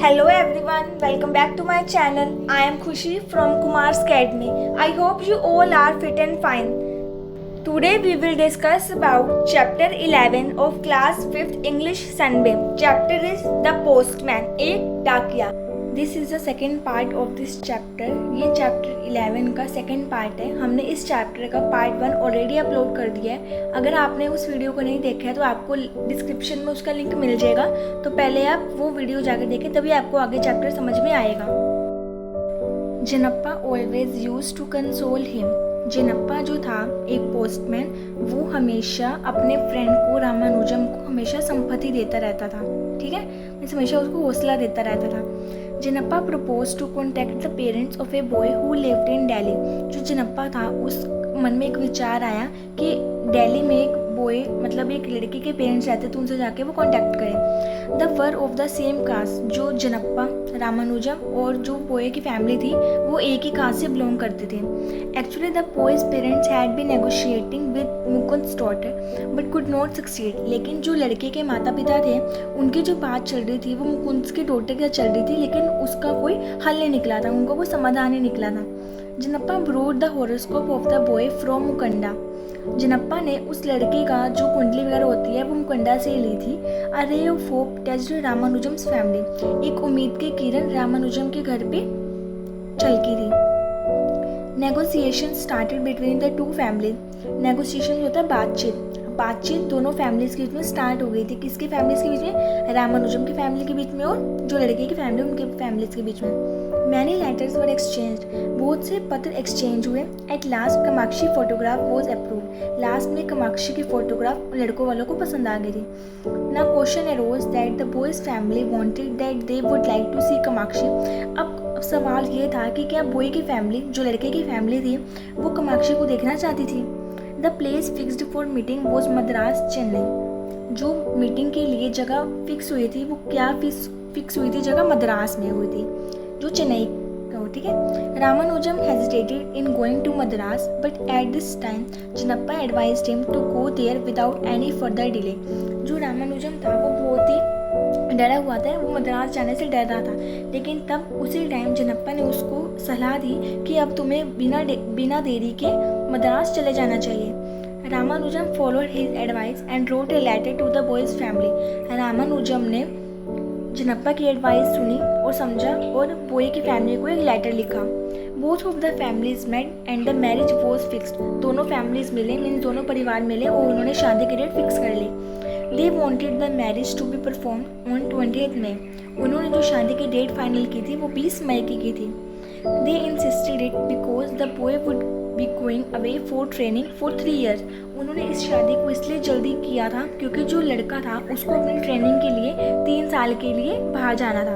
Hello everyone, welcome back to my channel. I am Khushi from Kumar's Academy. I hope you all are fit and fine. Today we will discuss about chapter 11 of class 5th English Sunday. Chapter is The Postman, एक डाकिया. This is the second part of this chapter. ये chapter 11 का second part है. हमने इस chapter का part 1 already upload कर दिया है. अगर आपने उस वीडियो को नहीं देखा है तो आपको डिस्क्रिप्शन में उसका लिंक मिल जाएगा. तो पहले आप वो वीडियो जाकर देखें, तभी आपको आगे चैप्टर समझ में आएगा. Jinappa always used to console him. Jinappa जो था एक पोस्टमैन, वो हमेशा अपने फ्रेंड को रामानुजम को हमेशा संपत्ति देता रहता था. ठीक है, हमेशा उसको हौसला देता रहता था. Jinappa propose to contact the parents of a boy who lived in Delhi. जो जिनप्पा था उस मन में एक विचार आया कि दिल्ली में एक बॉय मतलब एक लड़के के पेरेंट्स रहते तो उनसे जाके वो कांटेक्ट करें. द वर ऑफ द सेम कास्ट. जो जिनप्पा, रामानुजम और जो बॉय की फैमिली थी वो एक ही कास्ट से बिलोंग करते थे. Actually the boy's parents had been negotiating with Mukund's daughter but could not succeed. लेकिन जो लड़के के माता पिता थे उनकी जो बात चल रही थी वो मुकुंद की डॉटर के चल रही थी, लेकिन उसका कोई हल नहीं निकला था, उनका कोई समाधान नहीं निकला था. Jinappa brought the horoscope of the boy from Mukunda. Jinappa ने उस लड़के का जो कुंडली वगैरह होती है वो मुकुंदा से ली थी. A ray of hope touched Ramanujam's family. एक उम्मीद के किरण रामानुजम के घर पे छलकी थी. Negotiation started between the two family. Negotiation होता है बातचीत दोनों फैमिलीज के बीच में स्टार्ट हो गई थी. किसकी फैमिलीज के बीच में? रामानुजम की फैमिली के बीच में और जो लड़के की फैमिली उनके फैमिलीज के बीच में. मैनी लेटर्स वर एक्सचेंज. बहुत से पत्र एक्सचेंज हुए. At last Kamakshi photograph was approve. Last में कमाक्षी की फोटोग्राफ लड़कों वालों को पसंद आ गई थी. ना question arose that the boy's family wanted that they would like to see Kamakshi. अब सवाल ये था कि क्या बॉय की फैमिली, जो लड़के की फैमिली थी, वो कमाक्षी को देखना चाहती थी. The place fixed for meeting was Madras Chennai. जो मीटिंग के लिए जगह फिक्स हुई थी वो क्या फिक्स हुई थी? जगह मद्रास में हुई थी जो चेन्नई का हो. ठीक है. Ramanujam hesitated in going to Madras but at this time Jinappa advised him to go there without any further delay. जो रामानुजम था वो बहुत ही डरा हुआ था, वो मद्रास जाने से डर रहा था, लेकिन तब उसी टाइम जिनप्पा ने उसको सलाह दी कि अब तुम्हें बिना देरी के मद्रास चले जाना चाहिए. Ramanujam followed his advice and wrote a letter to the boy's family. Ramanujam ने जिनप्पा की एडवाइस सुनी और समझा और बॉय की फैमिली को एक लेटर लिखा. Both of the families met and the marriage was fixed. दोनों फैमिलीज मिले, मीन्स दोनों परिवार मिले और उन्होंने शादी की डेट फिक्स कर ली. They wanted the marriage to be perform on 20 May. उन्होंने जो शादी की डेट फाइनल की थी वो 20 मई की थी. They insisted it because the boy would be going away for training for 3 years. उन्होंने इस शादी को इसलिए जल्दी किया था क्योंकि जो लड़का था उसको अपनी ट्रेनिंग के लिए 3 साल के लिए बाहर जाना था.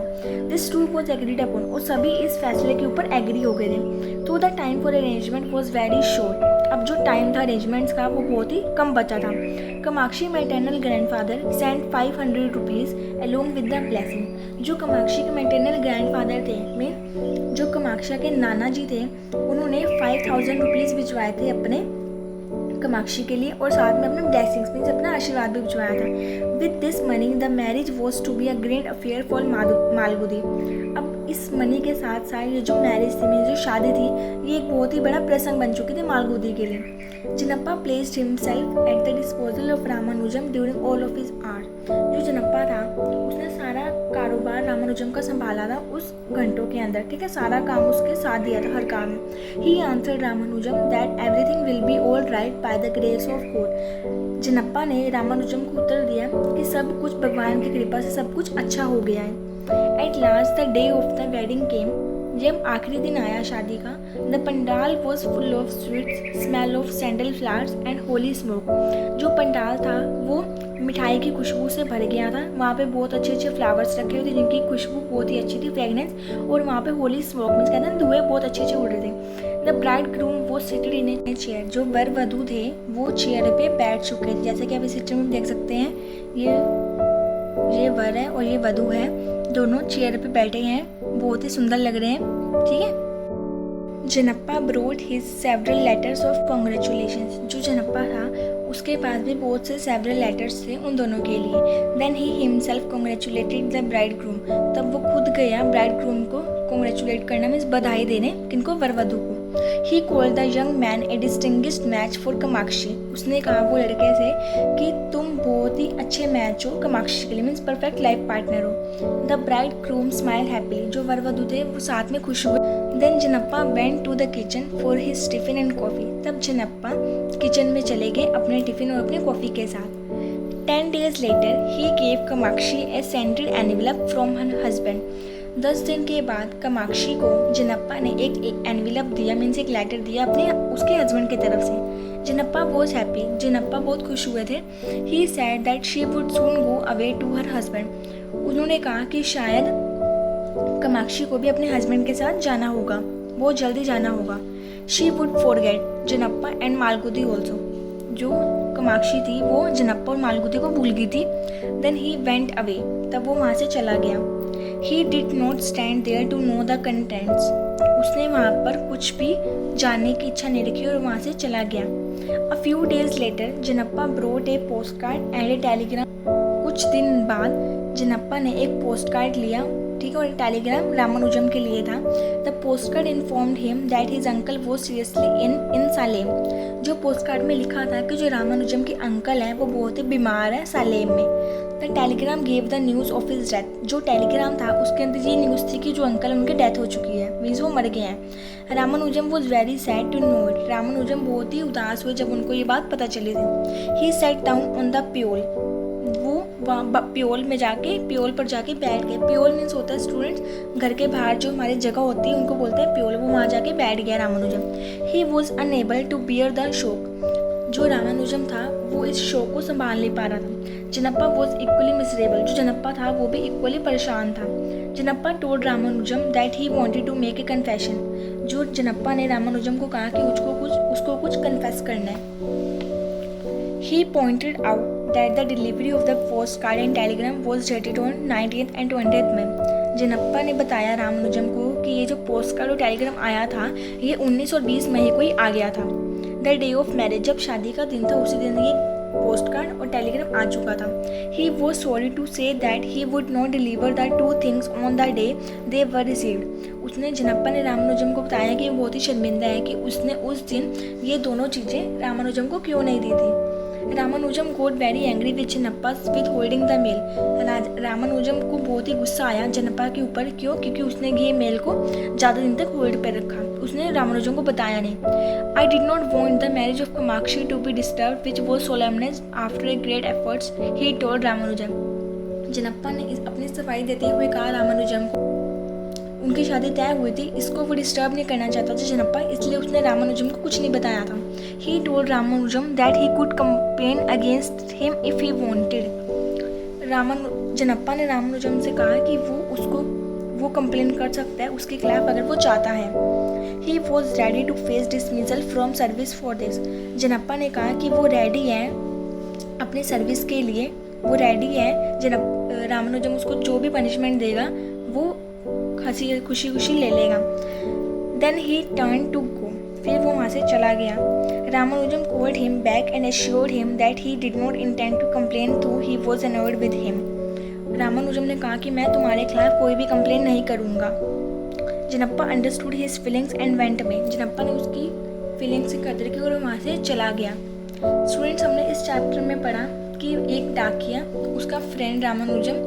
This too was agreed upon. और सभी इस फैसले के ऊपर एग्री हो गए थे. तो the time for arrangement was very short. अब जो टाइम था अरेंजमेंट्स का वो बहुत ही कम बचा था. Kamakshi maternal grandfather sent 500 rupees along with the blessing. जो कमाक्षी के मैटरनल ग्रैंडफादर थे, में जो कमाक्षा के नाना जी थे, उन्होंने 5000 रुपीज़ भिजवाए थे अपने कमाक्षी के लिए और साथ में अपने ब्लेसिंग्स मीन्स अपना आशीर्वाद भी भिजवाया था. With this money the marriage was to be a great affair for Malgudi. अब इस मनी के साथ साथ ये जो मैरिज थी, मीन्स जो शादी थी, ये एक बहुत ही बड़ा प्रसंग बन चुकी थी मालगुदी के लिए. Jinappa placed himself at the disposal of Ramanujam during all of his art. जो जिनप्पा था उसने सारा कारोबार रामानुजम का संभाला था उस घंटों के अंदर. ठीक है, सारा काम उसके साथ दिया था हर काम में. He answered Ramanujam that everything will be all right by the grace of God. Jinappa ने रामानुजम को उत्तर दिया कि सब कुछ भगवान की कृपा से सब कुछ अच्छा हो गया है. At last the day of the wedding came. जब आखिरी दिन आया शादी का, the pandal was full of sweets, smell of sandal flowers and holy smoke. जो पंडाल था वो मिठाई की खुशबू से भर गया था. वहाँ पे बहुत अच्छे अच्छे फ्लावर्स रखे हुए थे जिनकी खुशबू बहुत ही अच्छी थी, फ्रेगनेंस. और वहाँ पे होली स्मोक मीन्स कहते हैं धुएं बहुत अच्छे अच्छे उड़ रहे थे. द ब्राइड ग्रूम वो सिटेड इन ए चेयर. जो वर वधू थे वो चेयर पे बैठ चुके थे. जैसे कि आप इस पिक्चर में देख सकते हैं, ये वर है और ये वधू है, दोनों चेयर पे बैठे हैं, बहुत ही सुंदर लग रहे हैं. ठीक है. Jinappa brought his several letters of congratulations. जो जिनप्पा था उसके पास भी बहुत से सेवरल लेटर्स थे उन दोनों के लिए। Then he himself congratulated the bride groom, तब वो खुद गया ब्राइड ग्रूम को कॉन्ग्रेचुलेट करना, मीन्स बधाई देने, किनको, वरवधु को। He called the young man a distinguished match for Kamakshi, उसने कहा वो लड़के से कि तुम बहुत ही अच्छे मैच हो कामाक्षी के लिए, मीन्स परफेक्ट लाइफ पार्टनर हो। The bride groom smile happily, जो वरवधु थे वो साथ में खुश हुए। Then Jinappa went to the kitchen for his tiffin and coffee, तब जिनप्पा किचन में चले गए अपने टिफिन और अपने कॉफ़ी के साथ। 10 days later he gave Kamakshi A scented envelope from her husband, 10 दिन के बाद कामाक्षी को जिनप्पा ने एक एनवेलप दिया, मीन्स एक लेटर दिया अपने उसके हस्बैंड की तरफ से। जिनप्पा वॉज हैप्पी, जिनप्पा बहुत खुश हुए थे। He said that she would soon go away to her husband, उन्होंने कहा कि शायद कामाक्षी को भी अपने हस्बैंड के साथ जाना होगा, बहुत जल्दी जाना होगा। She would forget Jinappa and Malgudi also, जो कामाक्षी थी वो जिनप्पा और मालगुडी को भूल गई थी। देन ही वेंट अवे, तब वो वहाँ से चला गया। He did not stand there to know the contents, उसने वहाँ पर कुछ भी जानने की इच्छा नहीं रखी और वहाँ से चला गया। A few days later Jinappa brought a post card and a telegram, कुछ दिन बाद जिनप्पा ने एक पोस्ट कार्ड लिया, ठीक है, और टेलीग्राम रामानुजम के लिए था। The post card informed him that his uncle was seriously in Salem, जो पोस्ट कार्ड में लिखा था कि जो रामानुजम के अंकल हैं वो बहुत ही बीमार है सालेम में। The Telegram gave the news of his death, जो टेलीग्राम था उसके अंदर ये न्यूज़ थी कि जो अंकल उनकी डेथ हो चुकी है, मीन्स वो मर गए हैं। Ramanujam was very sad to know it, Ramanujam बहुत ही उदास हुए जब उनको ये बात पता चली थी। ही सेट डाउन ऑन द प्योल, वो प्योल में जाके, प्योल पर जाके बैठ गए। प्योल मीन्स होता है स्टूडेंट्स घर के बाहर जो हमारी जगह होती है उनको बोलते हैं प्योल, वो वहाँ जाके बैठ गया Ramanujam. He was unable to bear the shock, जो रामानुजम था वो इस शोक को संभाल नहीं पा रहा था। जिनप्पा वॉज इक्वली मिसरेबल, जो जिनप्पा था वो भी इक्वली परेशान था। Jinappa told Ramanujam that he wanted to make a confession, जो जिनप्पा ने रामानुजम को कहा कि उसको कुछ कन्फेस करना है। He pointed out that the delivery of the postcard and telegram was dated on 19th and 20th May. जिनप्पा ने बताया रामानुजम को कि ये जो पोस्ट कार्ड और टेलीग्राम आया था ये 19 और 20 मई को ही आ गया था। द डे ऑफ मैरिज, जब शादी का दिन था उसी दिन ये पोस्ट कार्ड और टेलीग्राम आ चुका था। He was sorry to say that he would not deliver the two things on the day they were received, उसने जिनप्पा ने रामानुजम को बताया कि वो बहुत ही शर्मिंदा है कि उसने उस दिन ये दोनों चीज़ें रामानुजम को क्यों नहीं दी थी। Ramanujam got very angry with Jinappa with holding the mail, Ramanujam को बहुत ही गुस्सा आया जिनप्पा के ऊपर, क्यों, क्योंकि उसने ये मेल को ज़्यादा दिन तक होल्ड पर रखा, उसने रामानुजम को बताया नहीं। I did not want the marriage of Kamakshi to be disturb which was solemnized after a great efforts, he told Ramanujam, Jinappa ने अपनी सफाई देते हुए कहा रामानुजम को, उनकी शादी तय हुई थी, इसको वो डिस्टर्ब नहीं करना चाहता था जिनप्पा, इसलिए उसने रामानुजम को कुछ नहीं बताया था। He told Ramanujam that he could complain against him if he wanted, Jinappa ने रामानुजम से कहा कि वो कंप्लेन कर सकता है उसके खिलाफ अगर वो चाहता है। He was ready to face dismissal from service for this, Jinappa ने कहा कि वो रेडी है अपने सर्विस के लिए, वो रेडी है, रामानुजम उसको जो भी पनिशमेंट देगा वो खुशी खुशी ले लेगा। Then he turn to go, फिर वो वहाँ से चला गया। Ramanujam called him back and assured him that he did not intend to complain tho he was annoyed with him, Ramanujam ने कहा कि मैं तुम्हारे खिलाफ कोई भी कंप्लेन नहीं करूँगा। Jinappa understood his feelings and went away, Jinappa ने उसकी फीलिंग्स की कदर की और वहाँ से चला गया। स्टूडेंट्स, हमने इस चैप्टर में पढ़ा कि एक डाकिया, उसका फ्रेंड रामानुजम,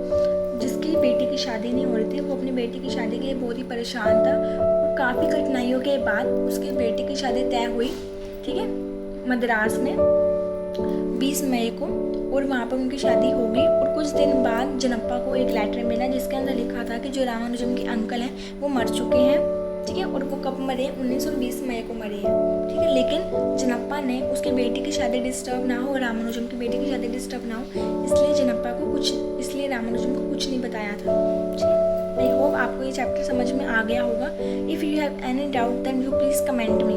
जिसकी बेटी की शादी नहीं हो रही थी, वो अपनी बेटी की शादी के लिए बहुत ही परेशान था और काफ़ी कठिनाइयों के बाद उसकी बेटी की शादी तय हुई, ठीक है, मद्रास में 20 मई को, और वहाँ पर उनकी शादी हो गई। और कुछ दिन बाद जिनप्पा को एक लेटर मिला जिसके अंदर लिखा था कि जो रामानुजम के अंकल हैं वो मर चुके हैं, ठीक है, और वो कब मरे, 19 और 20 मई को मरे हैं, ठीक है। लेकिन जिनप्पा ने उसकी बेटी की शादी डिस्टर्ब ना हो, रामानुजम की बेटी की शादी डिस्टर्ब ना हो, इसलिए रामानुजम को कुछ नहीं बताया था, ठीक है। आई होप आपको ये चैप्टर समझ में आ गया होगा। If you have any doubt then you please comment me.